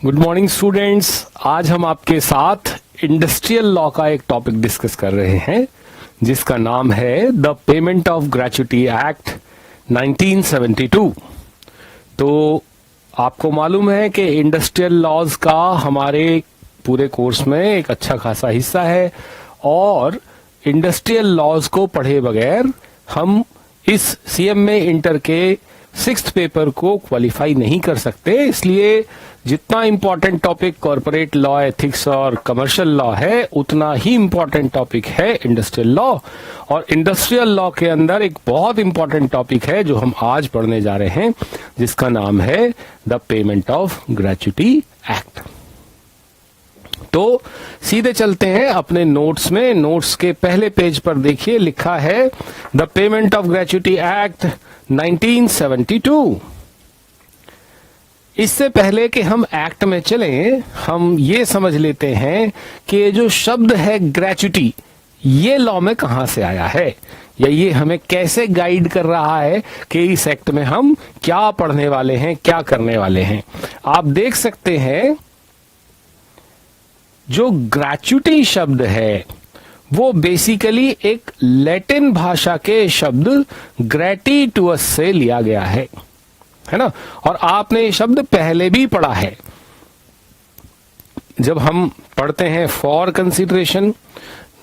Good morning students. आज हम आपके साथ इंडस्ट्रियल लॉ का एक टॉपिक डिस्कस कर रहे हैं जिसका नाम है the payment of gratuity act 1972। तो आपको मालूम है कि इंडस्ट्रियल लॉज का हमारे पूरे कोर्स में एक अच्छा खासा हिस्सा है और इंडस्ट्रियल लॉज को पढ़े बगैर हम इस सीएमए इंटर के 6th पेपर को क्वालिफाई नहीं कर सकते। इसलिए जितना important topic corporate law, ethics और कमर्शियल लॉ है, उतना ही इंपॉर्टेंट टॉपिक है इंडस्ट्रियल लॉ। और इंडस्ट्रियल लॉ के अंदर एक बहुत इंपॉर्टेंट टॉपिक है जो हम आज पढ़ने जा रहे हैं, जिसका नाम है the payment of gratuity act. तो सीधे चलते हैं अपने नोट्स में। नोट्स के पहले पेज पर देखिए, लिखा है the payment of gratuity act 1972। इससे पहले कि हम एक्ट में चलें, हम ये समझ लेते हैं कि जो शब्द है ग्रेच्युटी, ये लॉ में कहां से आया है या ये हमें कैसे गाइड कर रहा है कि इस एक्ट में हम क्या पढ़ने वाले हैं, क्या करने वाले हैं। आप देख सकते हैं जो ग्रेच्युटी शब्द है वो बेसिकली एक लैटिन भाषा के शब्द ग्रेटिटुअस से लिया गया है ना। और आपने ये शब्द पहले भी पढ़ा है जब हम पढ़ते हैं for consideration,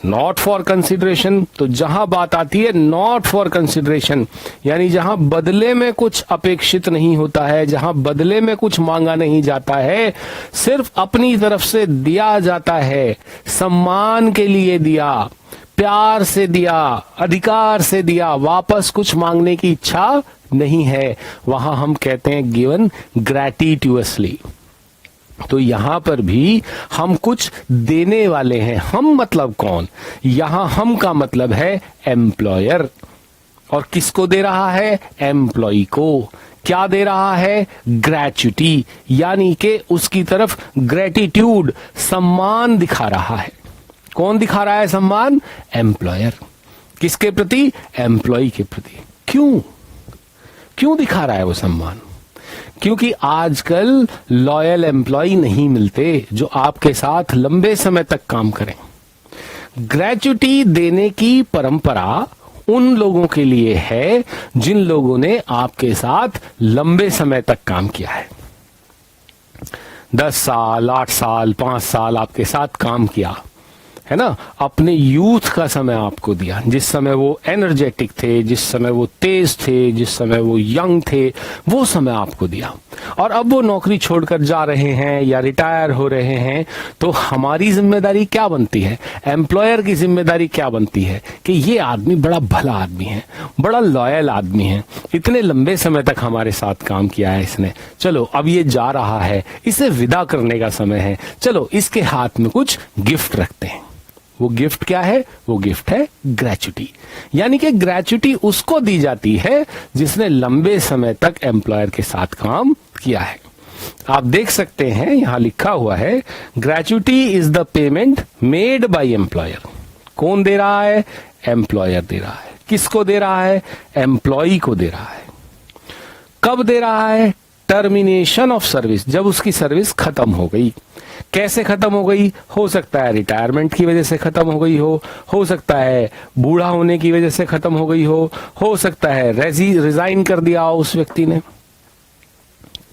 not for consideration. तो जहां बात आती है नॉट फॉर कंसिडरेशन, यानी जहां बदले में कुछ अपेक्षित नहीं होता है, जहां बदले में कुछ मांगा नहीं जाता है, सिर्फ अपनी तरफ से दिया जाता है, सम्मान के लिए दिया, प्यार से दिया, अधिकार से दिया, वापस कुछ मांगने की इच्छा नहीं है, वहां हम कहते हैं गिवन ग्रेटिट्यूअसली। तो यहां पर भी हम कुछ देने वाले हैं। हम मतलब कौन? यहां हम का मतलब है एम्प्लॉयर। और किसको दे रहा है? एम्प्लॉय को। क्या दे रहा है? ग्रेच्युटी, यानी कि उसकी तरफ ग्रेटिट्यूड, सम्मान दिखा रहा है। कौन दिखा रहा है सम्मान? एम्प्लॉयर। किसके प्रति? एम्प्लॉय के प्रति। क्यों दिखा रहा है वो सम्मान? क्योंकि आजकल लॉयल एम्प्लॉय नहीं मिलते जो आपके साथ लंबे समय तक काम करें। ग्रेच्युटी देने की परंपरा उन लोगों के लिए है जिन लोगों ने आपके साथ लंबे समय तक काम किया है। 10 साल, 8 साल, 5 साल आपके साथ काम किया है ना। अपने यूथ का समय आपको दिया, जिस समय वो एनर्जेटिक थे, जिस समय वो तेज थे, जिस समय वो यंग थे, वो समय आपको दिया। और अब वो नौकरी छोड़कर जा रहे हैं या रिटायर हो रहे हैं, तो हमारी जिम्मेदारी क्या बनती है? एम्प्लॉयर की जिम्मेदारी क्या बनती है कि ये आदमी बड़ा भला आदमी है, बड़ा लॉयल आदमी है, इतने लंबे समय तक हमारे साथ काम किया है इसने, चलो अब ये जा रहा है, इसे विदा करने का समय है, चलो इसके हाथ में कुछ गिफ्ट रखते हैं। वो गिफ्ट क्या है? वो गिफ्ट है ग्रेच्युटी। यानी कि ग्रेच्युटी उसको दी जाती है जिसने लंबे समय तक एम्प्लॉयर के साथ काम किया है। आप देख सकते हैं यहां लिखा हुआ है gratuity is the payment made by employer. कौन दे रहा है? एम्प्लॉयर दे रहा है। किसको दे रहा है? एम्प्लॉय को दे रहा है। कब दे रहा है? टर्मिनेशन ऑफ सर्विस, जब उसकी सर्विस खत्म हो गई। कैसे खत्म हो गई? हो सकता है रिटायरमेंट की वजह से खत्म हो गई हो सकता है बूढ़ा होने की वजह से खत्म हो गई हो सकता है रिजाइन कर दिया हो उस व्यक्ति ने,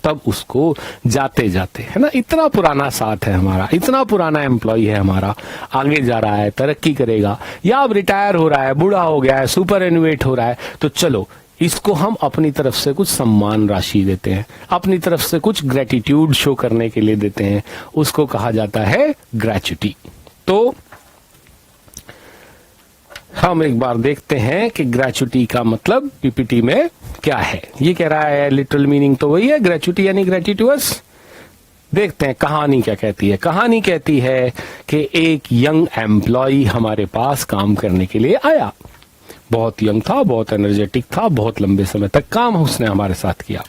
तब उसको जाते जाते, है ना, इतना पुराना साथ है हमारा, इतना पुराना एम्प्लॉय है हमारा, आगे जा रहा है, तरक्की करेगा, या अब रिटायर हो रहा है, बूढ़ा हो गया है, सुपर एनुएट हो रहा है, तो चलो इसको हम अपनी तरफ से कुछ सम्मान राशि देते हैं, अपनी तरफ से कुछ ग्रेटिट्यूड शो करने के लिए देते हैं, उसको कहा जाता है ग्रेच्युटी। तो हम एक बार देखते हैं कि ग्रेच्युटी का मतलब पीपीटी में क्या है। ये कह रहा है लिटरल मीनिंग तो वही है, ग्रेच्युटी यानी ग्रेटिट्यूअस। देखते हैं कहानी क्या कहती है। कहानी कहती है कि एक यंग एम्प्लॉय हमारे पास काम करने के लिए आया। बहुत यंग था, बहुत एनर्जेटिक था, बहुत लंबे समय तक काम उसने हमारे साथ किया।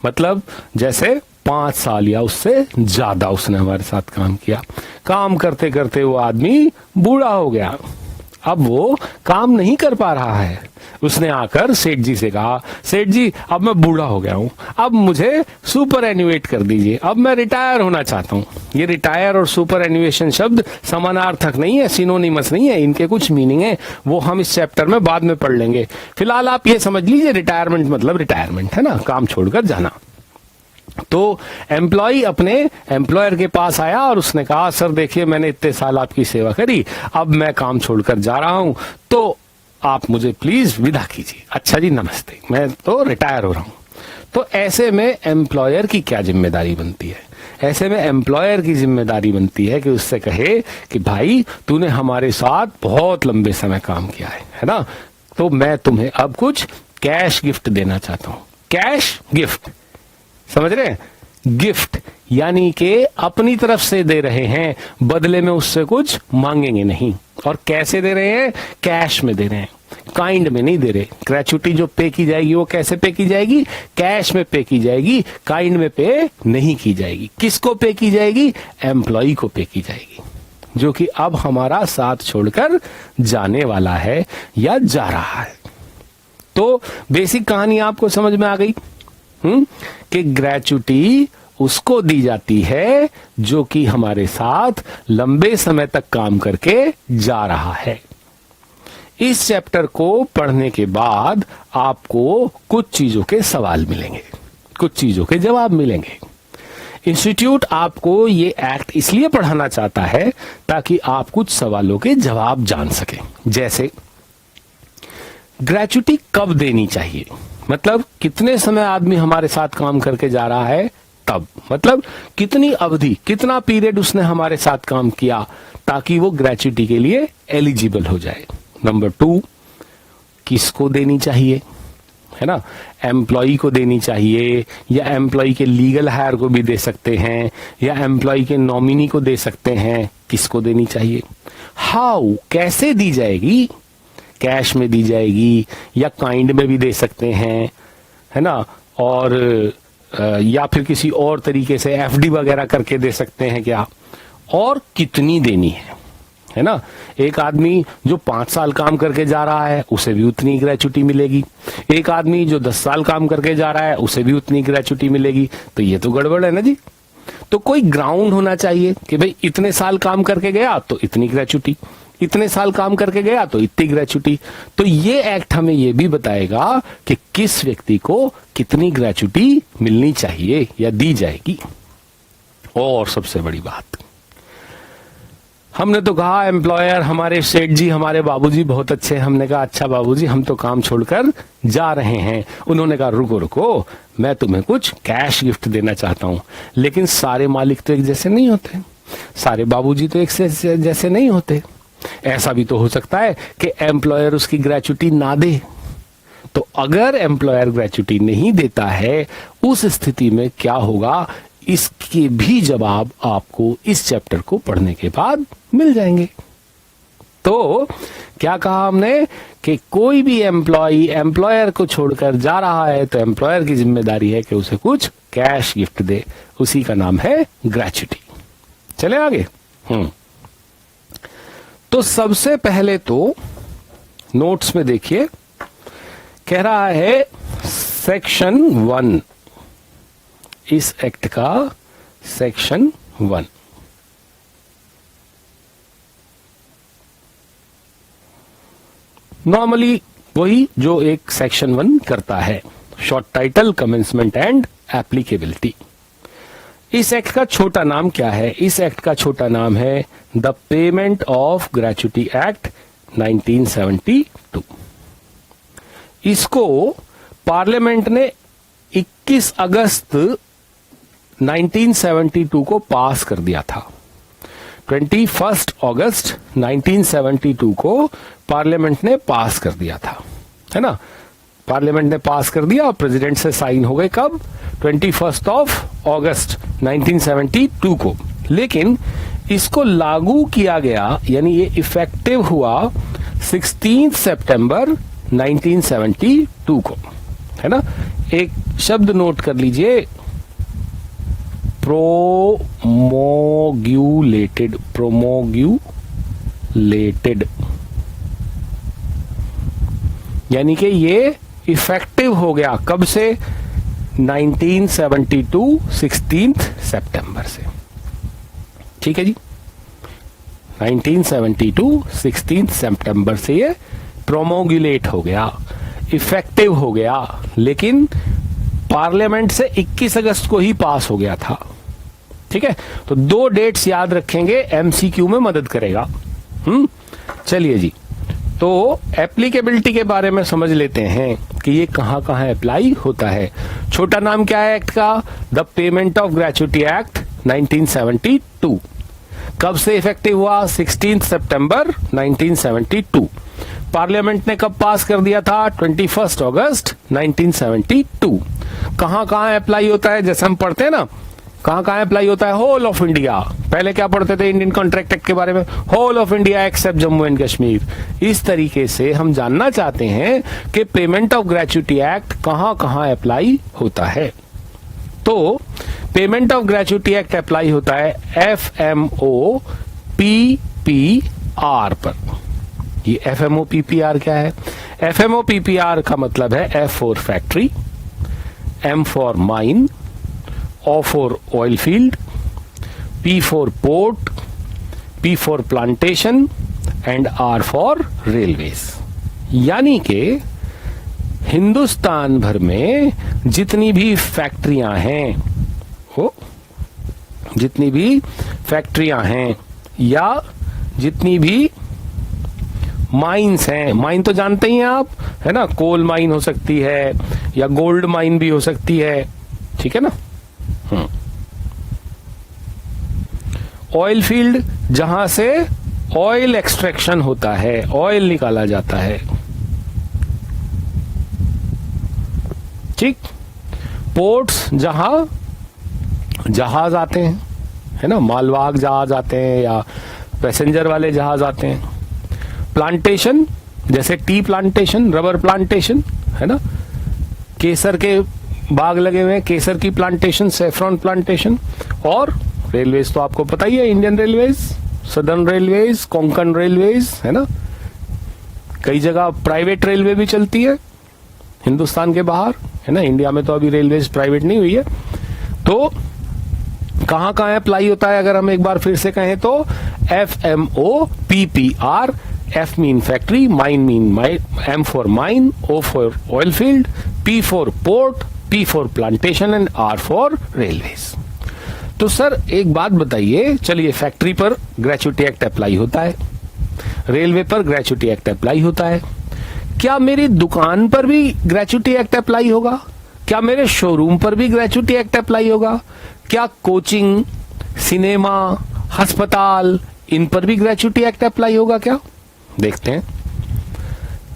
मतलब जैसे 5 साल या उससे ज्यादा उसने हमारे साथ काम किया। काम करते करते वो आदमी बूढ़ा हो गया। अब वो काम नहीं कर पा रहा है। उसने आकर सेठ जी से कहा, सेठ जी अब मैं बूढ़ा हो गया हूं, अब मुझे सुपर एन्युएट कर दीजिए, अब मैं रिटायर होना चाहता हूं। ये रिटायर और सुपर एन्युएशन शब्द समानार्थक नहीं है, सिनोनिमस नहीं है, इनके कुछ मीनिंग है, वो हम इस चैप्टर में बाद में पढ़ लेंगे। फिलहाल आप ये समझ लीजिए रिटायरमेंट मतलब रिटायरमेंट, है ना, काम छोड़कर जाना। तो एम्प्लॉय अपने एम्प्लॉयर के पास आया और उसने कहा, सर देखिए मैंने इतने साल आपकी सेवा करी, अब मैं काम छोड़कर जा रहा हूं, तो आप मुझे प्लीज विदा कीजिए। अच्छा जी नमस्ते, मैं तो रिटायर हो रहा हूं। तो ऐसे में एम्प्लॉयर की क्या जिम्मेदारी बनती है? ऐसे में एम्प्लॉयर की जिम्मेदारी बनती है कि उससे कहे कि भाई तूने हमारे साथ बहुत लंबे समय काम किया है ना, तो मैं तुम्हें अब कुछ कैश गिफ्ट देना चाहता हूं। कैश गिफ्ट, समझ रहे हैं? गिफ्ट यानी कि अपनी तरफ से दे रहे हैं, बदले में उससे कुछ मांगेंगे नहीं। और कैसे दे रहे हैं? कैश में दे रहे हैं, काइंड में नहीं दे रहे। ग्रेचुटी जो पे की जाएगी वो कैसे पे की जाएगी? कैश में पे की जाएगी, काइंड में पे नहीं की जाएगी। किसको पे की जाएगी? एम्प्लॉय को पे की जाएगी, जो कि अब हमारा साथ छोड़कर जाने वाला है या जा रहा है। तो बेसिक कहानी आपको समझ में आ गई कि ग्रेचुटी उसको दी जाती है जो कि हमारे साथ लंबे समय तक काम करके जा रहा है। इस चैप्टर को पढ़ने के बाद आपको कुछ चीजों के सवाल मिलेंगे, कुछ चीजों के जवाब मिलेंगे। इंस्टीट्यूट आपको ये एक्ट इसलिए पढ़ाना चाहता है ताकि आप कुछ सवालों के जवाब जान सकें। जैसे ग्रेचुटी कब देनी चाहिए, मतलब कितने समय आदमी हमारे साथ काम करके जा रहा है तब, मतलब कितनी अवधि, कितना पीरियड उसने हमारे साथ काम किया ताकि वो ग्रेचुटी के लिए एलिजिबल हो जाए। नंबर 2, किसको देनी चाहिए, है ना, एम्प्लॉय को देनी चाहिए या एम्प्लॉय के लीगल हायर को भी दे सकते हैं या एम्प्लॉय के नॉमिनी को दे सकते हैं। किसको देनी चाहिए? हाउ, कैसे दी जाएगी? कैश में दी जाएगी या काइंड में भी दे सकते हैं, है ना, और या फिर किसी और तरीके से एफडी वगैरह करके दे सकते हैं क्या, और कितनी देनी है ना। एक आदमी जो 5 साल काम करके जा रहा है उसे भी उतनी ग्रेचुटी मिलेगी, एक आदमी जो 10 साल काम करके जा रहा है उसे भी उतनी ग्रेचुटी मिलेगी। तो ये तो गड़बड़ है ना जी। तो कोई ग्राउंड होना चाहिए कि भाई इतने साल काम करके गया तो इतनी ग्रेचुटी, इतने साल काम करके गया तो इतनी ग्रेचुटी। तो ये एक्ट हमें ये भी बताएगा कि किस व्यक्ति को कितनी ग्रेचुटी मिलनी चाहिए या दी जाएगी। और सबसे बड़ी बात, हमने तो कहा एम्प्लॉयर हमारे सेठ जी, हमारे बाबूजी बहुत अच्छे। हमने कहा अच्छा बाबूजी हम तो काम छोड़कर जा रहे हैं। उन्होंने कहा रुको रुको, मैं तुम्हें कुछ कैश गिफ्ट देना चाहता हूं। लेकिन सारे मालिक तो एक जैसे नहीं होते, सारे बाबूजी तो एक से जैसे नहीं होते। ऐसा भी तो हो सकता है कि एम्प्लॉयर उसकी ग्रेचुटी ना दे। तो अगर एम्प्लॉयर ग्रेचुटी नहीं देता है, उस स्थिति में क्या होगा, इसके भी जवाब आपको इस चैप्टर को पढ़ने के बाद मिल जाएंगे। तो क्या कहा हमने कि कोई भी एम्प्लॉय एम्प्लॉयर को छोड़कर जा रहा है तो एम्प्लॉयर की जिम्मेदारी है कि उसे कुछ कैश गिफ्ट दे, उसी का नाम है ग्रेचुटी। चले आगे। तो सबसे पहले तो नोट्स में देखिए, कह रहा है सेक्शन 1, इस एक्ट का सेक्शन 1, नॉर्मली वही जो एक सेक्शन 1 करता है, short title, commencement and applicability. इस एक्ट का छोटा नाम क्या है? इस एक्ट का छोटा नाम है the payment of gratuity act 1972। इसको पार्लियामेंट ने 21 अगस्त 1972 को पास कर दिया था। 21 अगस्त 1972 को पार्लियामेंट ने पास कर दिया था, है ना। पार्लियामेंट ने पास कर दिया और प्रेसिडेंट से साइन हो गए कब? 21 अगस्त 1972 को। लेकिन इसको लागू किया गया, यानी ये इफेक्टिव हुआ 16 सितंबर 1972 को, है ना। एक शब्द नोट कर लीजिए, प्रोमोग्यूलेटेड, प्रोमोग्यूलेटेड, यानी कि ये इफेक्टिव हो गया कब से? 1972 16 सितंबर से। ठीक है जी, 1972 16 सितंबर से ये प्रोमोगुलेट हो गया, इफेक्टिव हो गया, लेकिन पार्लियामेंट से 21 अगस्त को ही पास हो गया था। ठीक है, तो 2 डेट्स याद रखेंगे, एमसीक्यू में मदद करेगा। चलिए जी, तो एप्लीकेबिलिटी के बारे में समझ लेते हैं कि ये कहां कहां अप्लाई होता है। छोटा नाम क्या है एक्ट का? The payment of gratuity act 1972। कब से इफेक्टिव हुआ? 16 सितंबर 1972। पार्लियामेंट ने कब पास कर दिया था? 21 अगस्त 1972। कहां कहां अप्लाई होता है? जैसे हम पढ़ते हैं ना, कहां कहां अप्लाई होता है? Whole of India. पहले क्या पढ़ते थे इंडियन कॉन्ट्रैक्ट एक्ट के बारे में? Whole of India except Jammu and Kashmir. इस तरीके से हम जानना चाहते हैं कि पेमेंट ऑफ ग्रेच्युटी एक्ट कहां कहां अप्लाई होता है। तो payment of gratuity act apply होता है FMO PPR पर। ये FMO PPR क्या है? FMO PPR का मतलब है F for factory, M for mine, O for oil field, P for port, P for plantation and R for railways। यानी कि हिंदुस्तान भर में जितनी भी फैक्ट्रियां हैं, जितनी भी फैक्ट्रियां हैं या जितनी भी माइंस हैं, माइन तो जानते ही हैं आप, है ना, कोल माइन हो सकती है या गोल्ड माइन भी हो सकती है, ठीक है ना। ऑयल फील्ड, जहां से ऑयल एक्सट्रैक्शन होता है, ऑयल निकाला जाता है, ठीक। पोर्ट्स, जहां जहाज आते हैं, है ना, मालवाहक जहाज आते हैं या पैसेंजर वाले जहाज आते हैं। प्लांटेशन, जैसे टी प्लांटेशन, रबर प्लांटेशन, है ना, केसर के बाग लगे हुए हैं, केसर की प्लांटेशन, सेफ्रॉन प्लांटेशन। और रेलवेज तो आपको पता ही है, Indian railways, southern railways, Konkan railways, है ना। कई जगह प्राइवेट रेलवे भी चलती है हिंदुस्तान के बाहर, है ना। इंडिया में तो अभी रेलवेज प्राइवेट नहीं हुई है। तो कहां कहां अप्लाई होता है, अगर हम एक बार फिर से कहें तो FMO PPR। F mean factory, mine mean M for mine, O for oil field, P for port, P for plantation and R for railways. तो सर एक बात बताइए, चलिए फैक्ट्री पर ग्रेच्युटी एक्ट अप्लाई होता है, रेलवे पर ग्रेच्युटी एक्ट अप्लाई होता है, क्या मेरी दुकान पर भी ग्रेच्युटी एक्ट अप्लाई होगा? क्या मेरे शोरूम पर भी ग्रेच्युटी एक्ट अप्लाई होगा? क्या कोचिंग, सिनेमा, अस्पताल, इन पर भी ग्रेच्युटी एक्ट अप्लाई होगा क्या? देखते हैं।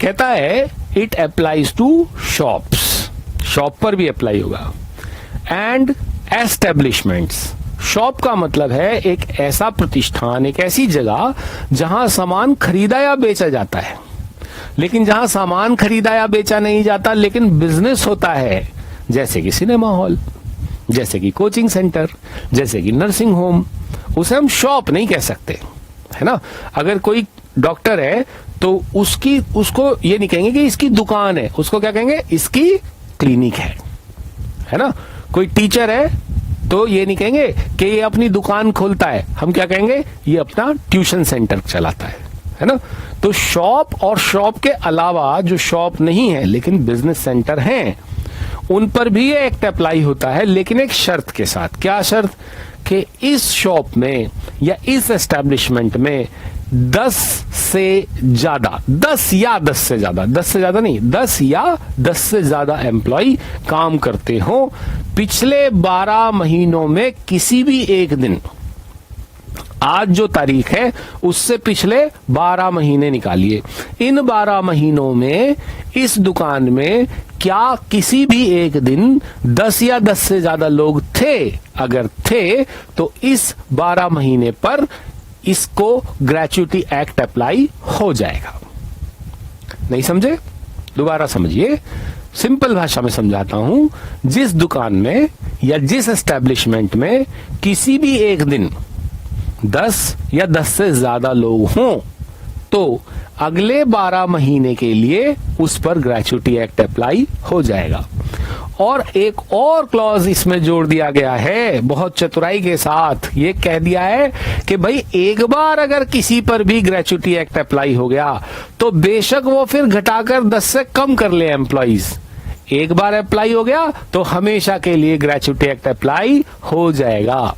कहता है it applies to shops, shop पर भी अप्लाई होगा, एंड एस्टेब्लिशमेंट्स। शॉप का मतलब है एक ऐसा प्रतिष्ठान, एक ऐसी जगह जहां सामान खरीदा या बेचा जाता है। लेकिन जहां सामान खरीदा या बेचा नहीं जाता लेकिन बिजनेस होता है, जैसे कि सिनेमा हॉल, जैसे कि कोचिंग सेंटर, जैसे कि नर्सिंग होम, उसे हम शॉप नहीं कह सकते, है ना। अगर कोई डॉक्टर है तो उसको ये नहीं कहेंगे कि इसकी दुकान है, उसको क्या कहेंगे? इसकी क्लिनिक है ना। कोई टीचर है तो ये नहीं कहेंगे कि ये अपनी दुकान खोलता है, हम क्या कहेंगे? ये अपना ट्यूशन सेंटर चलाता है ना। तो शॉप और शॉप के अलावा जो शॉप नहीं है लेकिन बिजनेस सेंटर हैं, उन पर भी ये एक्ट अप्लाई होता है, लेकिन एक शर्त के साथ। क्या शर्त? कि इस शॉप में या इस एस्टेब्लिशमेंट में 10 से ज्यादा, 10 या 10 से ज्यादा, 10 से ज्यादा नहीं, 10 या 10 से ज्यादा एम्प्लॉय काम करते हो पिछले 12 महीनों में किसी भी एक दिन। आज जो तारीख है उससे पिछले 12 महीने निकालिए। इन 12 महीनों में इस दुकान में क्या किसी भी एक दिन 10 या 10 से ज्यादा लोग थे? अगर थे तो इस 12 महीने पर इसको ग्रेच्युटी एक्ट अप्लाई हो जाएगा। नहीं समझे? दोबारा समझिए, सिंपल भाषा में समझाता हूं। जिस दुकान में या जिस एस्टेब्लिशमेंट में किसी भी एक दिन 10 या 10 से ज्यादा लोग हों तो अगले 12 महीने के लिए उस पर ग्रेच्युटी एक्ट अप्लाई हो जाएगा। और एक और क्लॉज इसमें जोड़ दिया गया है बहुत चतुराई के साथ, ये कह दिया है कि भाई एक बार अगर किसी पर भी ग्रेच्युटी एक्ट अप्लाई हो गया तो बेशक वो फिर घटाकर 10 से कम कर ले एम्प्लॉइज, एक बार अप्लाई हो गया तो हमेशा के लिए ग्रेच्युटी एक्ट अप्लाई हो जाएगा,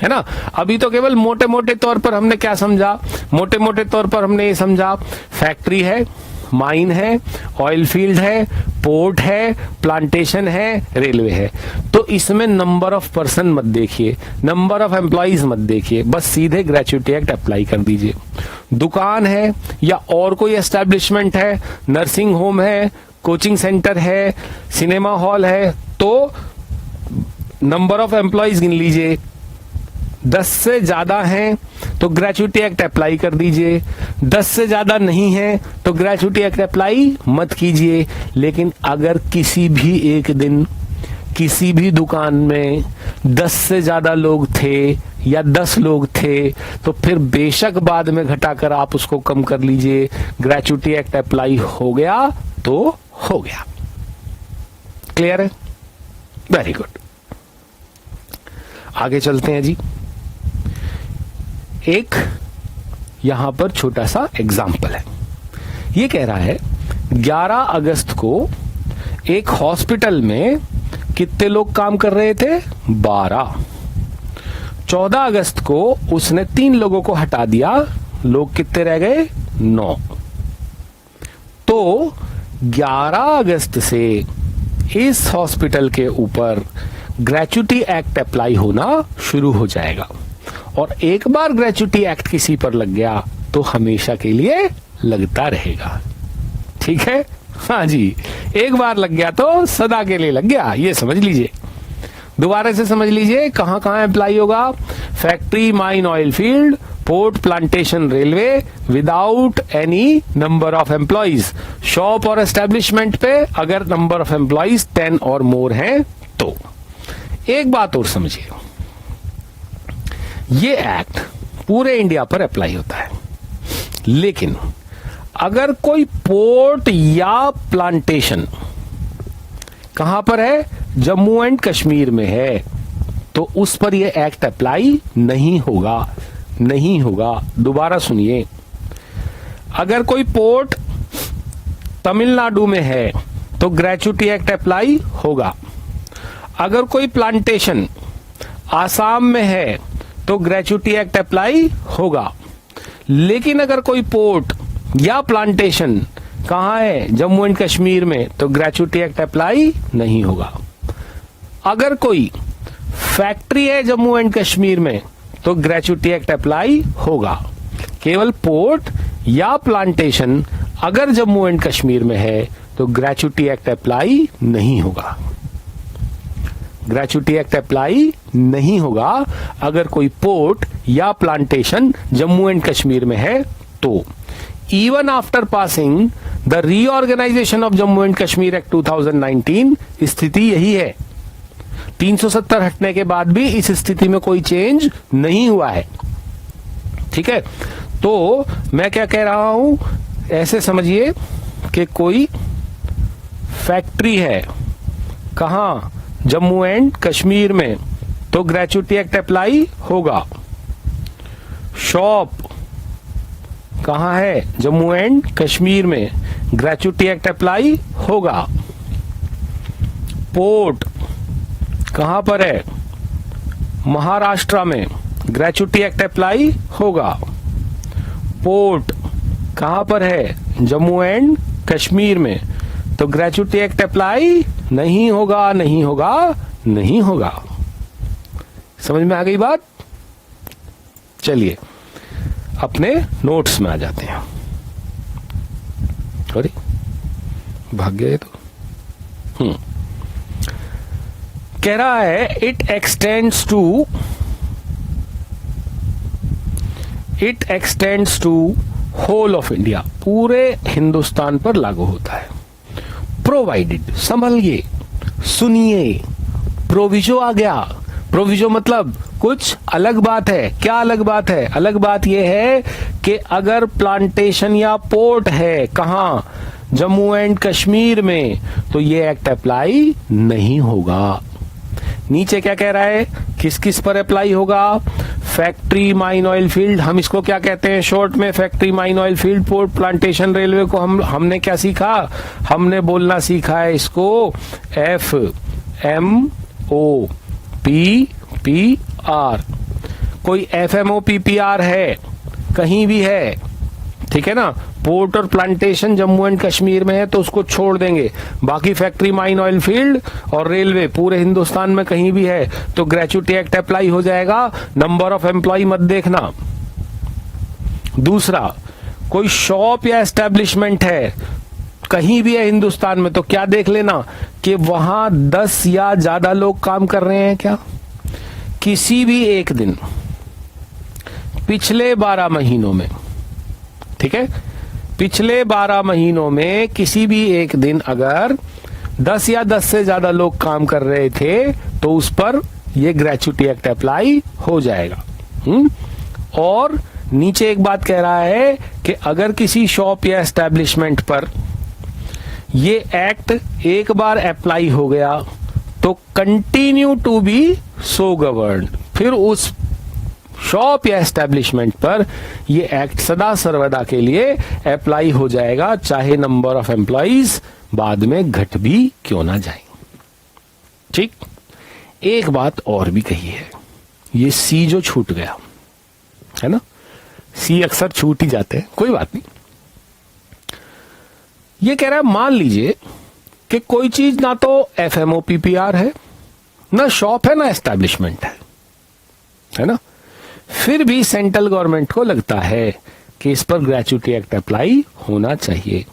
है ना। अभी तो केवल मोटे मोटे तौर पर हमने क्या समझा, मोटे मोटे तौर पर हमने ये समझा फैक्ट्री है, माइन है, ऑयल फील्ड है, पोर्ट है, प्लांटेशन है, रेलवे है। तो इसमें नंबर ऑफ पर्सन मत देखिए, नंबर ऑफ एम्प्लॉइज मत देखिए, बस सीधे ग्रेच्युटी एक्ट अप्लाई कर दीजिए। दुकान है या और कोई एस्टेब्लिशमेंट है, नर्सिंग होम है, कोचिंग सेंटर है, सिनेमा हॉल है, तो नंबर ऑफ एम्प्लॉइज गिन लीजिए, 10 से ज्यादा हैं तो ग्रेच्युटी एक्ट अप्लाई कर दीजिए, 10 से ज्यादा नहीं है तो ग्रेच्युटी एक्ट अप्लाई मत कीजिए। लेकिन अगर किसी भी एक दिन किसी भी दुकान में 10 से ज्यादा लोग थे या 10 लोग थे तो फिर बेशक बाद में घटाकर आप उसको कम कर लीजिए, ग्रेच्युटी एक्ट अप्लाई हो गया तो हो गया। क्लियर है? Very good. आगे चलते हैं जी। एक यहां पर छोटा सा एग्जाम्पल है, ये कह रहा है 11 अगस्त को एक हॉस्पिटल में कितने लोग काम कर रहे थे? 12। 14 अगस्त को उसने 3 लोगों को हटा दिया, लोग कितने रह गए? 9। तो 11 अगस्त से इस हॉस्पिटल के ऊपर ग्रेच्युटी एक्ट अप्लाई होना शुरू हो जाएगा। और एक बार ग्रेच्युटी एक्ट किसी पर लग गया तो हमेशा के लिए लगता रहेगा। ठीक है? हाँ जी, एक बार लग गया तो सदा के लिए लग गया, ये समझ लीजिए। दोबारा से समझ लीजिए कहां कहां अप्लाई होगा। Factory, mine, oil field, port, plantation, railway without any number of employees. Shop और एस्टेब्लिशमेंट पे अगर नंबर ऑफ एम्प्लॉइज 10 और मोर हैं तो। एक बात और समझिए, ये एक्ट पूरे इंडिया पर अप्लाई होता है, लेकिन अगर कोई पोर्ट या प्लांटेशन कहां पर है? जम्मू एंड कश्मीर में है, तो उस पर यह एक्ट अप्लाई नहीं होगा, नहीं होगा। दोबारा सुनिए, अगर कोई पोर्ट तमिलनाडु में है तो ग्रेच्युटी एक्ट अप्लाई होगा। अगर कोई प्लांटेशन आसाम में है तो ग्रेच्युटी एक्ट अप्लाई होगा। लेकिन अगर कोई पोर्ट या प्लांटेशन कहां है? जम्मू एंड कश्मीर में, तो ग्रेच्युटी एक्ट अप्लाई नहीं होगा। अगर कोई फैक्ट्री है जम्मू एंड कश्मीर में तो ग्रेच्युटी एक्ट अप्लाई होगा। केवल पोर्ट या प्लांटेशन अगर जम्मू एंड कश्मीर में है तो ग्रेच्युटी एक्ट अप्लाई नहीं होगा। ग्रेच्युटी एक्ट अप्लाई नहीं होगा अगर कोई पोर्ट या प्लांटेशन जम्मू एंड कश्मीर में है तो। Even after passing the reorganisation of Jammu and Kashmir act 2019 स्थिति यही है। 370 हटने के बाद भी इस स्थिति में कोई चेंज नहीं हुआ है। ठीक है, तो मैं क्या कह रहा हूं, ऐसे समझिए कि कोई फैक्ट्री है कहां? जम्मू एंड कश्मीर में, तो ग्रेच्युटी एक्ट अप्लाई होगा। शॉप कहां है? जम्मू एंड कश्मीर में, ग्रेच्युटी एक्ट अप्लाई होगा। पोर्ट कहां पर है? महाराष्ट्र में, ग्रेच्युटी एक्ट अप्लाई होगा। पोर्ट कहां पर है? जम्मू एंड कश्मीर में, तो ग्रेच्युटी एक्ट अप्लाई नहीं होगा, नहीं होगा, नहीं होगा। समझ में आ गई बात? चलिए अपने नोट्स में आ जाते हैं। सॉरी, भाग गए तो। कह रहा है it extends to whole of India, पूरे हिंदुस्तान पर लागू होता है। प्रोवाइडेड, संभलिए, सुनिए, प्रोविजो आ गया। प्रोविजो मतलब कुछ अलग बात है। क्या अलग बात है? अलग बात यह है कि अगर प्लांटेशन या पोर्ट है कहां, जम्मू एंड कश्मीर में, तो ये एक्ट अप्लाई नहीं होगा। नीचे क्या कह रहा है, किस किस पर अप्लाई होगा? फैक्ट्री, माइन, ऑयल फील्ड, हम इसको क्या कहते हैं शॉर्ट में? Factory, mine, oil field, port, plantation, railway को हमने क्या सीखा? हमने बोलना सीखा है इसको FMOPPR। कोई FMOPPR है कहीं भी है, ठीक है ना? पोर्ट और प्लांटेशन जम्मू एंड कश्मीर में है तो उसको छोड़ देंगे। बाकी फैक्ट्री, माइन, ऑयल फील्ड और रेलवे पूरे हिंदुस्तान में कहीं भी है तो ग्रेच्युटी एक्ट अप्लाई हो जाएगा। नंबर ऑफ एम्प्लॉय मत देखना। दूसरा, कोई शॉप या एस्टेब्लिशमेंट है कहीं भी है हिंदुस्तान में तो क्या देख लेना कि वहां 10 या ज्यादा लोग काम कर रहे हैं क्या। किसी भी एक दिन पिछले 12 महीनों में, ठीक है, पिछले 12 महीनों में किसी भी एक दिन अगर 10 या 10 से ज्यादा लोग काम कर रहे थे तो उस पर यह ग्रेच्युटी एक्ट अप्लाई हो जाएगा। और नीचे एक बात कह रहा है कि अगर किसी शॉप या एस्टेब्लिशमेंट पर ये एक्ट एक बार अप्लाई हो गया तो continue to be so governed, फिर उस शॉप या एस्टेब्लिशमेंट पर ये एक्ट सदा सर्वदा के लिए अप्लाई हो जाएगा, चाहे नंबर ऑफ एम्प्लॉइज बाद में घट भी क्यों ना जाए। ठीक, एक बात और भी कही है, ये सी जो छूट गया है ना, सी अक्सर छूट ही जाते हैं, कोई बात नहीं। ये कह रहा है मान लीजिए कि कोई चीज ना तो FMOPPR है, ना शॉप है, ना एस्टैब्लिशमेंट है ना, फिर भी सेंट्रल गवर्नमेंट को लगता है कि इस पर ग्रेच्युटी एक्ट अप्लाई होना चाहिए,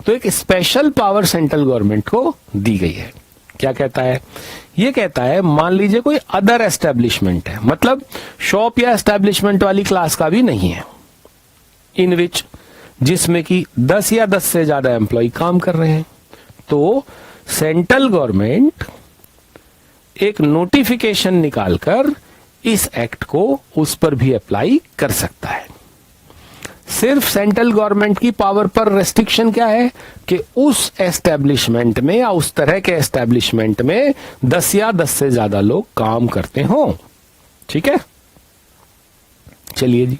तो एक स्पेशल पावर सेंट्रल गवर्नमेंट को दी गई है। क्या कहता है? ये कहता है मान लीजिए कोई अदर एस्टैब्लिशमेंट है, मतलब शॉप या एस्टैब्लिशमेंट वाली क्लास का भी नहीं है, इन विच जिसमें कि 10 या 10 से ज्यादा एम्प्लॉय काम कर रहे हैं, तो सेंट्रल गवर्नमेंट एक नोटिफिकेशन निकालकर इस एक्ट को उस पर भी अप्लाई कर सकता है। सिर्फ सेंट्रल गवर्नमेंट की पावर पर रेस्ट्रिक्शन क्या है कि उस एस्टेब्लिशमेंट में या उस तरह के एस्टेब्लिशमेंट में 10 या 10 से ज्यादा लोग काम करते हो। ठीक है, चलिए जी,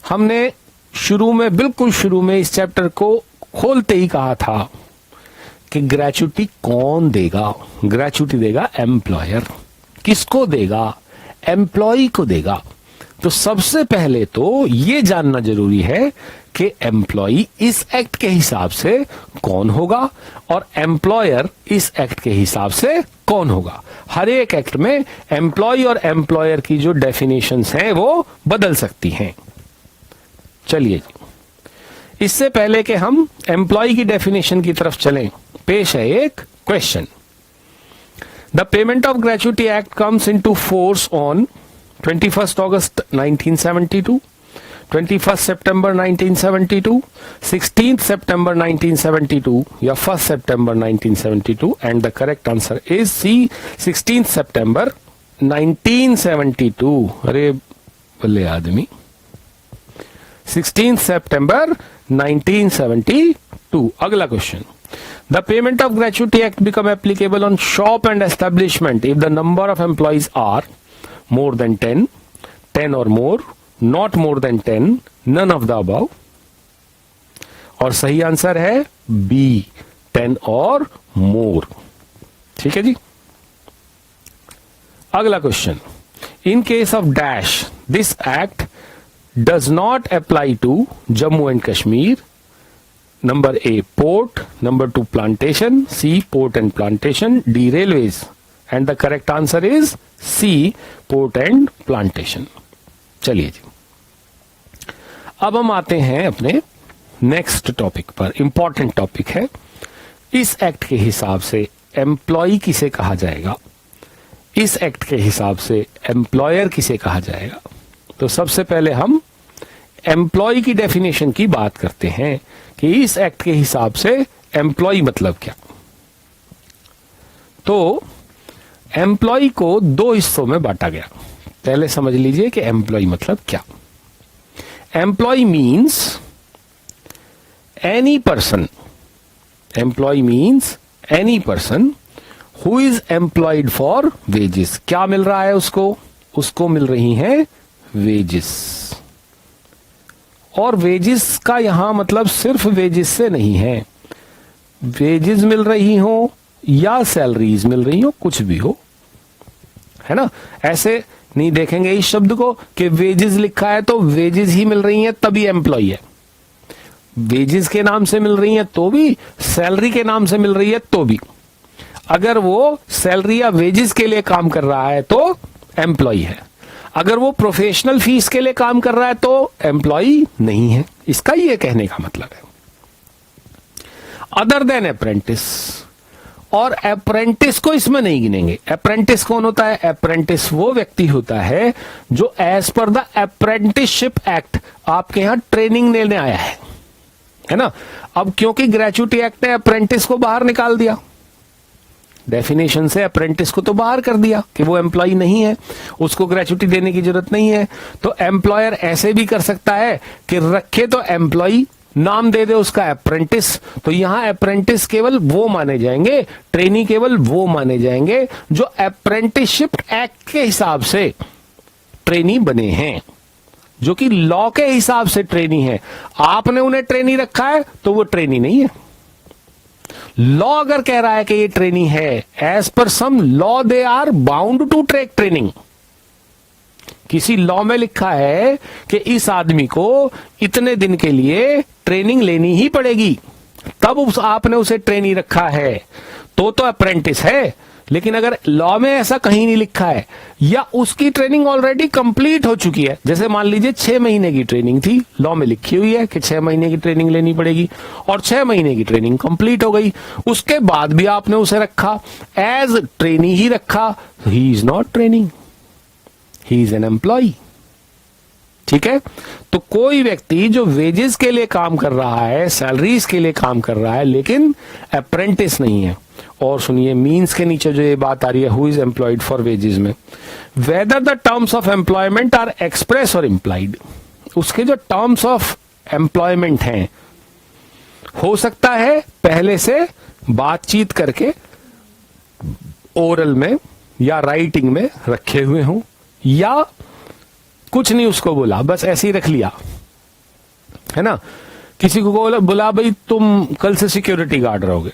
हमने शुरू में, बिल्कुल शुरू में इस चैप्टर को खोलते ही कहा था कि ग्रेच्युटी कौन देगा? ग्रेच्युटी देगा एम्प्लॉयर। किसको देगा? एम्प्लॉय को देगा। तो सबसे पहले तो ये जानना जरूरी है कि एम्प्लॉय इस एक्ट के हिसाब से कौन होगा और एम्प्लॉयर इस एक्ट के हिसाब से कौन होगा। हर एक एक्ट में एम्प्लॉय और एम्प्लॉयर की जो डेफिनेशंस हैं वो बदल सकती हैं। चलिए, इससे पहले कि हम एम्प्लॉय की डेफिनेशन की तरफ चलें, पेश है एक question. The payment of gratuity act comes into force on 21 August 1972, 21 September 1972, 16th September 1972 या 1st September 1972, and the correct answer is C, 16th September 1972। अरे बल्ले आदमी, 16th September 1972। अगला question, the payment of gratuity act become applicable on shop and establishment if the number of employees are more than 10, 10 or more, not more than 10, none of the above। और सही answer है B, 10 और more। ठीक है जी, अगला question, in case of dash this act does not apply to Jammu and Kashmir, number A port, number 2 plantation, C port and plantation, D railways, and the correct answer is C port and plantation। चलिए जी, अब हम आते हैं अपने next topic पर। Important topic है, इस act के हिसाब से एम्प्लॉय किसे कहा जाएगा, इस एक्ट के हिसाब से एम्प्लॉयर किसे कहा जाएगा। तो सबसे पहले हम एम्प्लॉय की डेफिनेशन की बात करते हैं कि इस एक्ट के हिसाब से एम्प्लॉय मतलब क्या। तो एम्प्लॉय को दो हिस्सों में बांटा गया। पहले समझ लीजिए कि एम्प्लॉय मतलब क्या। Employee means any person, employee means any person who is employed for wages. क्या मिल रहा है उसको? उसको मिल रही हैं वेजेस। और वेजेस का यहां मतलब सिर्फ वेजेस से नहीं है, वेजेस मिल रही हो या सैलरीज मिल रही हो, कुछ भी हो, है ना। ऐसे नहीं देखेंगे इस शब्द को कि वेजेस लिखा है तो वेजेस ही मिल रही हैं तभी एम्प्लॉय है, वेजेस के नाम से मिल रही हैं तो भी, सैलरी के नाम से मिल रही है तो भी। अगर वो सैलरी या वेजेस के लिए काम कर रहा है तो एम्प्लॉय है, अगर वो प्रोफेशनल फीस के लिए काम कर रहा है तो एम्प्लॉय नहीं है। इसका ये कहने का मतलब है। अदर देन अप्रेंटिस, और अप्रेंटिस को इसमें नहीं गिनेंगे। अप्रेंटिस कौन होता है? अप्रेंटिस वो व्यक्ति होता है जो as per the apprenticeship act आपके यहां ट्रेनिंग लेने आया है ना। अब क्योंकि ग्रेचुइटी एक्ट ने अप्रेंटिस को बाहर निकाल दिया, डेफिनेशन से अप्रेंटिस को तो बाहर कर दिया कि वो एम्प्लॉय नहीं है, उसको ग्रेचुइटी देने की जरूरत नहीं है, तो एम्प्लॉयर ऐसे भी कर सकता है कि रखे तो एम्प्लॉय, नाम दे दे उसका अप्रेंटिस। तो यहां अप्रेंटिस केवल वो माने जाएंगे, ट्रेनी केवल वो माने जाएंगे जो अप्रेंटिसशिप एक्ट के हिसाब से ट्रेनी बने हैं, जो कि लॉ के हिसाब से ट्रेनी है। आपने उन्हें ट्रेनी रखा है तो वो ट्रेनी नहीं है। लॉ अगर कह रहा है कि ये ट्रेनी है, as per some law they are bound to take training. किसी लॉ में लिखा है कि इस आदमी को इतने दिन के लिए ट्रेनिंग लेनी ही पड़ेगी, तब आपने उसे ट्रेनी रखा है तो अप्रेंटिस है। लेकिन अगर लॉ में ऐसा कहीं नहीं लिखा है या उसकी ट्रेनिंग ऑलरेडी कंप्लीट हो चुकी है, जैसे मान लीजिए 6 महीने की ट्रेनिंग थी, लॉ में लिखी हुई है कि 6 महीने की ट्रेनिंग लेनी पड़ेगी और 6 महीने की ट्रेनिंग कंप्लीट हो गई, उसके बाद भी आपने उसे रखा एज ट्रेनी ही रखा, he is not training, he is an employee. ठीक है। तो कोई व्यक्ति जो वेजेस के लिए काम कर रहा है, सैलरीज के लिए काम कर रहा है, लेकिन अप्रेंटिस नहीं है। और सुनिए, मीन्स के नीचे जो ये बात आ रही है, who is employed for wages में, whether the terms of employment are express or implied, उसके जो टर्म्स ऑफ एम्प्लॉयमेंट हैं, हो सकता है पहले से बातचीत करके ओरल में या राइटिंग में रखे हुए हों, या कुछ नहीं उसको बोला, बस ऐसे ही रख लिया, है ना। किसी को बोला भाई तुम कल से सिक्योरिटी गार्ड रहोगे,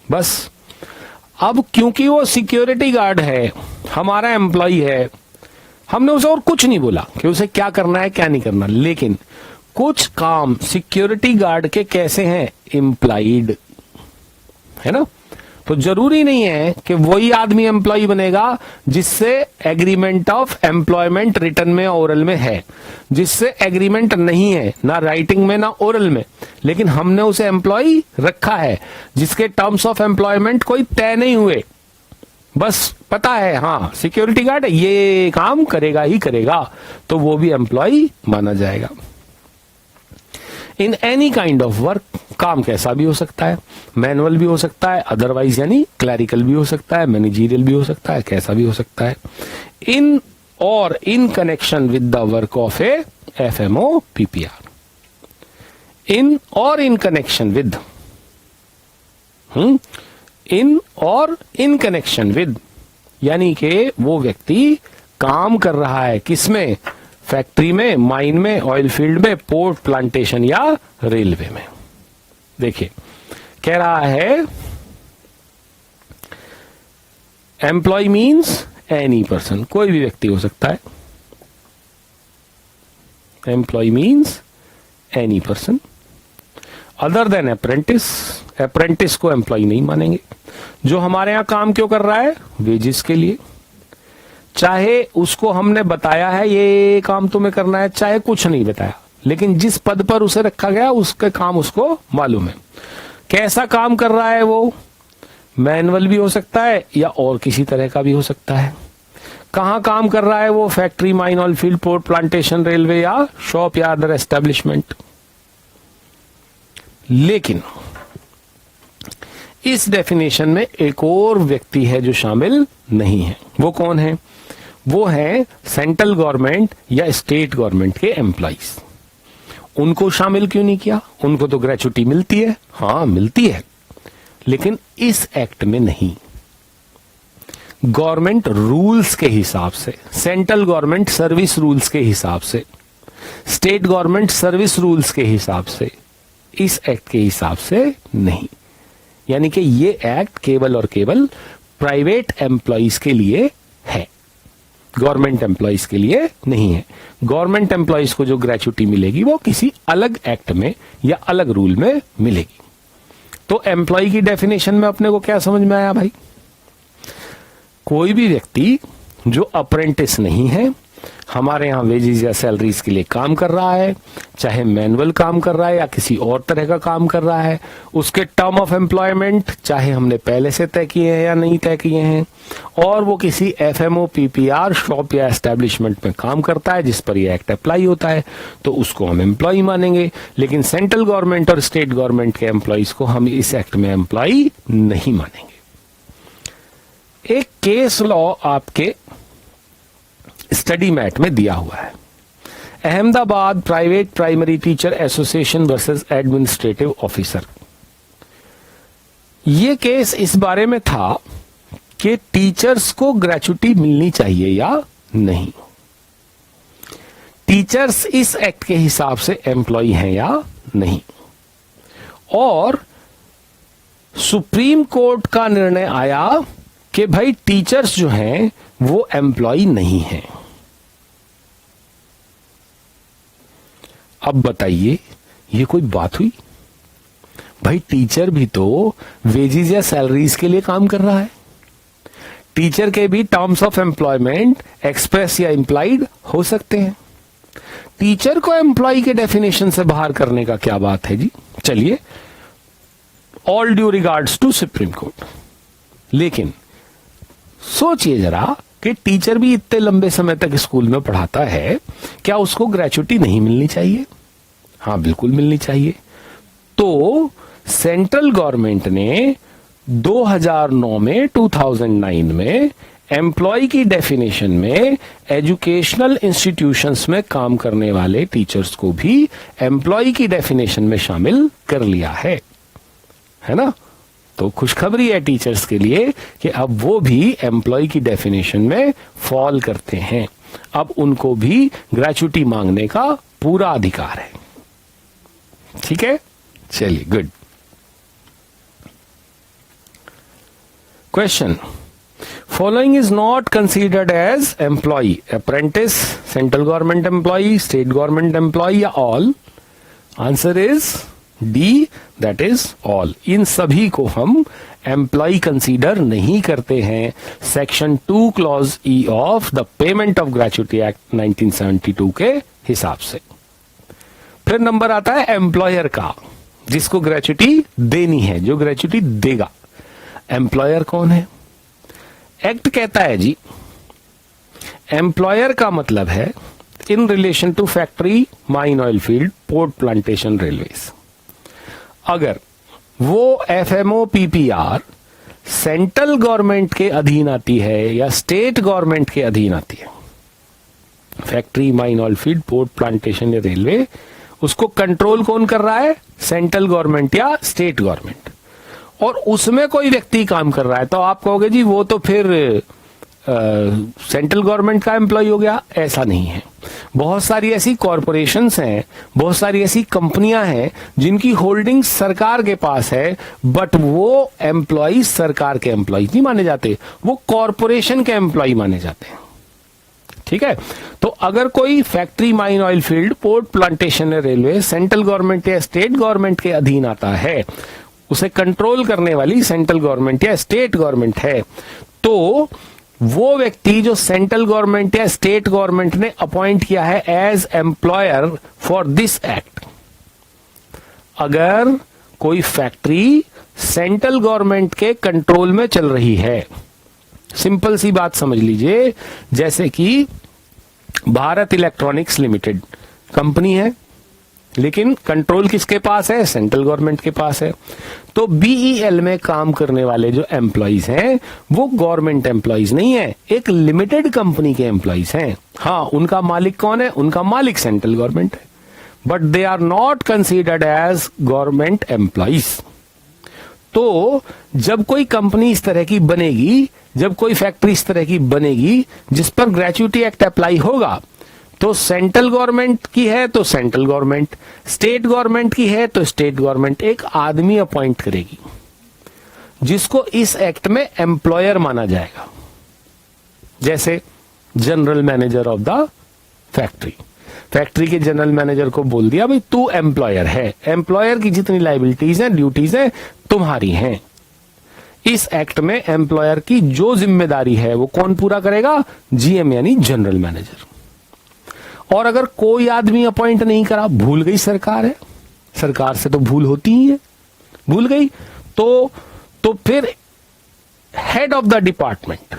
बस। अब क्योंकि वो सिक्योरिटी गार्ड है, हमारा एम्प्लॉय है, हमने उसे और कुछ नहीं बोला कि उसे क्या करना है क्या नहीं करना, लेकिन कुछ काम सिक्योरिटी गार्ड के कैसे हैं, इम्प्लाइड, है ना। तो जरूरी नहीं है कि वही आदमी एम्प्लॉय बनेगा जिससे एग्रीमेंट ऑफ एम्प्लॉयमेंट रिटर्न में ओरल में है, जिससे एग्रीमेंट नहीं है ना राइटिंग में ना ओरल में, लेकिन हमने उसे एम्प्लॉय रखा है, जिसके टर्म्स ऑफ एम्प्लॉयमेंट कोई तय नहीं हुए, बस पता है हाँ सिक्योरिटी गार्ड ये काम करेगा ही करेगा, तो वो भी एम्प्लॉय माना जाएगा। In any kind of work, काम कैसा भी हो सकता है, मैनुअल भी हो सकता है, अदरवाइज यानी क्लैरिकल भी हो सकता है, मैनेजरियल भी हो सकता है, कैसा भी हो सकता है। In or in connection with the work of a FMO PPR, in or in connection with, in or in connection with, यानी कि वो व्यक्ति काम कर रहा है किसमें, फैक्ट्री में, माइन में, ऑयल फील्ड में, पोर्ट, प्लांटेशन या रेलवे में। देखिए कह रहा है एम्प्लॉय मीन्स एनी पर्सन, कोई भी व्यक्ति हो सकता है, employee means any person other than apprentice, apprentice को एम्प्लॉय नहीं मानेंगे। जो हमारे यहां काम क्यों कर रहा है, वेजेस के लिए, चाहे उसको हमने बताया है ये काम तुम्हें करना है, चाहे कुछ नहीं बताया, लेकिन जिस पद पर उसे रखा गया उसके काम उसको मालूम है। कैसा काम कर रहा है वो, मैनुअल भी हो सकता है या और किसी तरह का भी हो सकता है। कहां काम कर रहा है वो, factory, mine, oil field, port, plantation, railway या शॉप या अदर एस्टेब्लिशमेंट। लेकिन इस डेफिनेशन में एक और व्यक्ति है जो शामिल नहीं है। वो कौन है, वो हैं सेंट्रल गवर्नमेंट या स्टेट गवर्नमेंट के एम्प्लॉइज। उनको शामिल क्यों नहीं किया? उनको तो ग्रेचुटी मिलती है, हाँ मिलती है, लेकिन इस एक्ट में नहीं। गवर्नमेंट रूल्स के हिसाब से, सेंट्रल गवर्नमेंट सर्विस रूल्स के हिसाब से, स्टेट गवर्नमेंट सर्विस रूल्स के हिसाब से, इस एक्ट के हिसाब से नहीं। यानी कि ये एक्ट केवल और केवल प्राइवेट एम्प्लॉइज के लिए है, गवर्नमेंट एम्प्लॉइज के लिए नहीं है। गवर्नमेंट एम्प्लॉइज को जो ग्रेचुटी मिलेगी वो किसी अलग एक्ट में या अलग रूल में मिलेगी। तो एम्प्लॉय की डेफिनेशन में अपने को क्या समझ में आया भाई? कोई भी व्यक्ति जो अप्रेंटिस नहीं है, हमारे यहां वेजेस या सैलरीज के लिए काम कर रहा है, चाहे मैनुअल काम कर रहा है या किसी और तरह का काम कर रहा है, उसके टर्म ऑफ एम्प्लॉयमेंट चाहे हमने पहले से तय किए हैं या नहीं तय किए हैं, और वो किसी एफएमओ पीपीआर शॉप या एस्टेब्लिशमेंट में काम करता है जिस पर यह एक्ट अप्लाई होता है, तो उसको हम एम्प्लॉय मानेंगे। लेकिन सेंट्रल गवर्नमेंट और स्टेट गवर्नमेंट के एम्प्लॉयज को हम इस एक्ट में एम्प्लॉय नहीं मानेंगे। एक केस लॉ आपके स्टडी मैट में दिया हुआ है, Ahmedabad private primary teacher association versus administrative officer. यह केस इस बारे में था कि टीचर्स को ग्रेचुटी मिलनी चाहिए या नहीं, टीचर्स इस एक्ट के हिसाब से एम्प्लॉय हैं या नहीं। और सुप्रीम कोर्ट का निर्णय आया कि भाई टीचर्स जो हैं वो एम्प्लॉय नहीं हैं। अब बताइए ये कोई बात हुई? भाई टीचर भी तो वेजेस या सैलरीज के लिए काम कर रहा है, टीचर के भी टर्म्स ऑफ एम्प्लॉयमेंट एक्सप्रेस या इंप्लाइड हो सकते हैं। टीचर को एम्प्लॉय के डेफिनेशन से बाहर करने का क्या बात है जी? चलिए, all due regards to Supreme Court, लेकिन सोचिए जरा कि टीचर भी इतने लंबे समय तक स्कूल में पढ़ाता है, क्या उसको ग्रेचुटी नहीं मिलनी चाहिए? हाँ बिल्कुल मिलनी चाहिए। तो सेंट्रल गवर्नमेंट ने 2009 में 2009 में एम्प्लॉय की डेफिनेशन में एजुकेशनल इंस्टीट्यूशंस में काम करने वाले टीचर्स को भी एम्प्लॉय की डेफिनेशन में शामिल कर लिया है ना? तो खुशखबरी है टीचर्स के लिए कि अब वो भी एम्प्लॉय की डेफिनेशन में फॉल करते हैं, अब उनको भी ग्रेचुटी मांगने का पूरा अधिकार है। ठीक है, चलिए good. Question, following is not considered as employ, apprentice, central government employ, state government employ या all? Answer is D, that is all. इन सभी को हम एम्प्लॉय कंसीडर नहीं करते हैं section 2 clause E of the payment of gratuity act 1972 के हिसाब से। फिर नंबर आता है एम्प्लॉयर का, जिसको ग्रेचुटी देनी है, जो ग्रेचुटी देगा। एम्प्लॉयर कौन है? एक्ट कहता है जी, एम्प्लॉयर का मतलब है in relation to factory, mine, oil field, port, plantation, railways. अगर वो एफएमओ पीपीआर सेंट्रल गवर्नमेंट के अधीन आती है या स्टेट गवर्नमेंट के अधीन आती है, factory, mine, oil field, port, plantation या रेलवे, उसको कंट्रोल कौन कर रहा है? सेंट्रल गवर्नमेंट या स्टेट गवर्नमेंट। और उसमें कोई व्यक्ति काम कर रहा है तो आप कहोगे जी वो तो फिर सेंट्रल गवर्नमेंट का एम्प्लॉय हो गया। ऐसा नहीं है। बहुत सारी ऐसी कॉरपोरेशंस हैं, बहुत सारी ऐसी कंपनियां हैं जिनकी होल्डिंग सरकार के पास है, बट वो एम्प्लॉय सरकार के एम्प्लॉय नहीं माने जाते, वो कॉरपोरेशन के एम्प्लॉय माने जाते हैं। ठीक है, तो अगर कोई factory, mine, oil field, port, plantation या रेलवे सेंट्रल गवर्नमेंट या स्टेट गवर्नमेंट के अधीन आता है, उसे कंट्रोल करने वाली सेंट्रल गवर्नमेंट या स्टेट गवर्नमेंट है, तो वो व्यक्ति जो सेंट्रल गवर्नमेंट या स्टेट गवर्नमेंट ने अपॉइंट किया है as employer for this act, अगर कोई फैक्ट्री सेंट्रल गवर्नमेंट के कंट्रोल में चल रही है, सिंपल सी बात समझ लीजिए, जैसे कि भारत इलेक्ट्रॉनिक्स लिमिटेड कंपनी है, लेकिन कंट्रोल किसके पास है? सेंट्रल गवर्नमेंट के पास है। तो बीईएल में काम करने वाले जो एम्प्लॉइज हैं वो गवर्नमेंट एम्प्लॉइज नहीं है, एक लिमिटेड कंपनी के एम्प्लॉइज हैं। हाँ, उनका मालिक कौन है? उनका मालिक सेंट्रल गवर्नमेंट है, but they are not considered as government employees. तो जब कोई कंपनी इस तरह की बनेगी, जब कोई फैक्ट्री इस तरह की बनेगी जिस पर ग्रेच्युटी एक्ट अप्लाई होगा, तो सेंट्रल गवर्नमेंट की है तो सेंट्रल गवर्नमेंट, स्टेट गवर्नमेंट की है तो स्टेट गवर्नमेंट एक आदमी अपॉइंट करेगी जिसको इस एक्ट में एम्प्लॉयर माना जाएगा, जैसे general manager of the factory. Factory के जनरल मैनेजर को बोल दिया भाई तू एम्प्लॉयर है, एम्प्लॉयर की जितनी लायबिलिटीज हैं, ड्यूटीज हैं, तुम्हारी हैं। इस एक्ट में एम्प्लॉयर की जो जिम्मेदारी है वो कौन पूरा करेगा? जीएम यानी जनरल मैनेजर। और अगर कोई आदमी अपॉइंट नहीं करा, भूल गई सरकार है, सरकार से तो भूल होती ही है, भूल गई तो फिर हेड ऑफ द डिपार्टमेंट,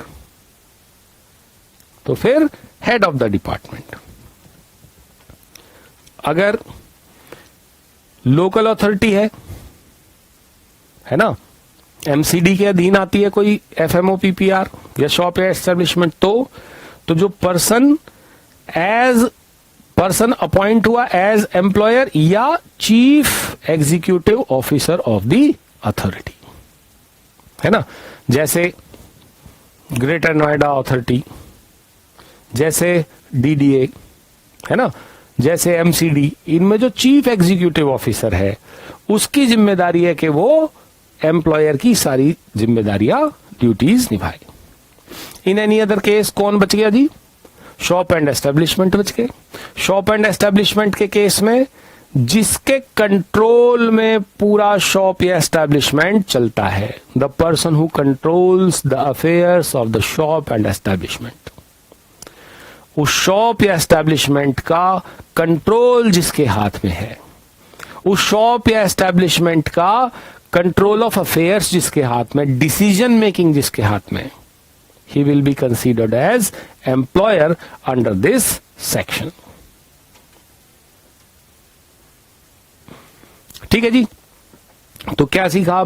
तो फिर हेड ऑफ द डिपार्टमेंट। अगर लोकल अथॉरिटी है ना, एमसीडी के अधीन आती है कोई एफएमओ पीपीआर या शॉप या एस्टेब्लिशमेंट, तो जो पर्सन अपॉइंट हुआ एज एम्प्लॉयर या chief executive officer of the authority, है ना, जैसे ग्रेटर नोएडा अथॉरिटी, जैसे डीडीए, है ना, जैसे एमसीडी, इनमें जो चीफ एग्जीक्यूटिव ऑफिसर है उसकी जिम्मेदारी है कि वो एम्प्लॉयर की सारी जिम्मेदारियां, ड्यूटीज निभाए। इन एनी अदर केस कौन बच गया जी? शॉप एंड एस्टेब्लिशमेंट बच गए। शॉप एंड एस्टेब्लिशमेंट के केस में जिसके कंट्रोल में पूरा शॉप या एस्टेब्लिशमेंट चलता है, the person who controls the affairs of the shop and establishment, उस शॉप या एस्टेब्लिशमेंट का कंट्रोल जिसके हाथ में है, उस शॉप या एस्टेब्लिशमेंट का कंट्रोल ऑफ अफेयर्स जिसके हाथ में, डिसीजन मेकिंग जिसके हाथ में, he will be considered as employer under this section। ठीक है जी। तो क्या सीखा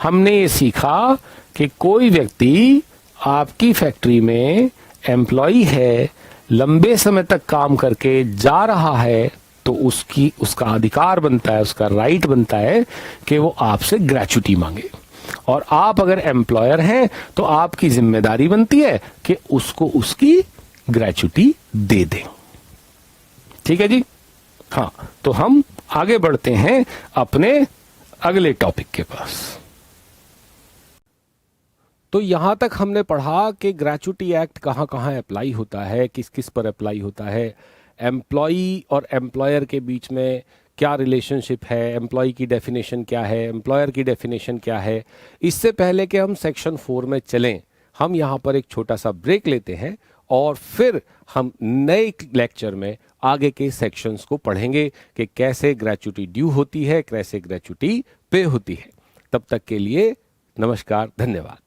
हमने ये सीखा कि कोई व्यक्ति आपकी फैक्ट्री में एम्प्लॉय है, लंबे समय तक काम करके जा रहा है, तो उसका अधिकार बनता है, उसका राइट बनता है कि वो आपसे ग्रेच्युटी मांगे। और आप अगर एम्प्लॉयर हैं तो आपकी जिम्मेदारी बनती है कि उसको उसकी ग्रेच्युटी दे दें। ठीक है जी। हाँ, तो हम आगे बढ़ते हैं अपने अगले टॉपिक के पास। तो यहां तक हमने पढ़ा कि ग्रेच्युटी एक्ट कहां कहां अप्लाई होता है, किस किस पर अप्लाई होता है, एम्प्लॉई और एम्प्लॉयर के बीच में क्या रिलेशनशिप है, एम्प्लॉय की डेफिनेशन क्या है, एम्प्लॉयर की डेफिनेशन क्या है। इससे पहले कि हम सेक्शन 4 में चलें, हम यहाँ पर एक छोटा सा ब्रेक लेते हैं और फिर हम नए लेक्चर में आगे के सेक्शंस को पढ़ेंगे कि कैसे ग्रेच्युटी ड्यू होती है, कैसे ग्रेच्युटी पे होती है। तब तक के लिए नमस्कार, धन्यवाद।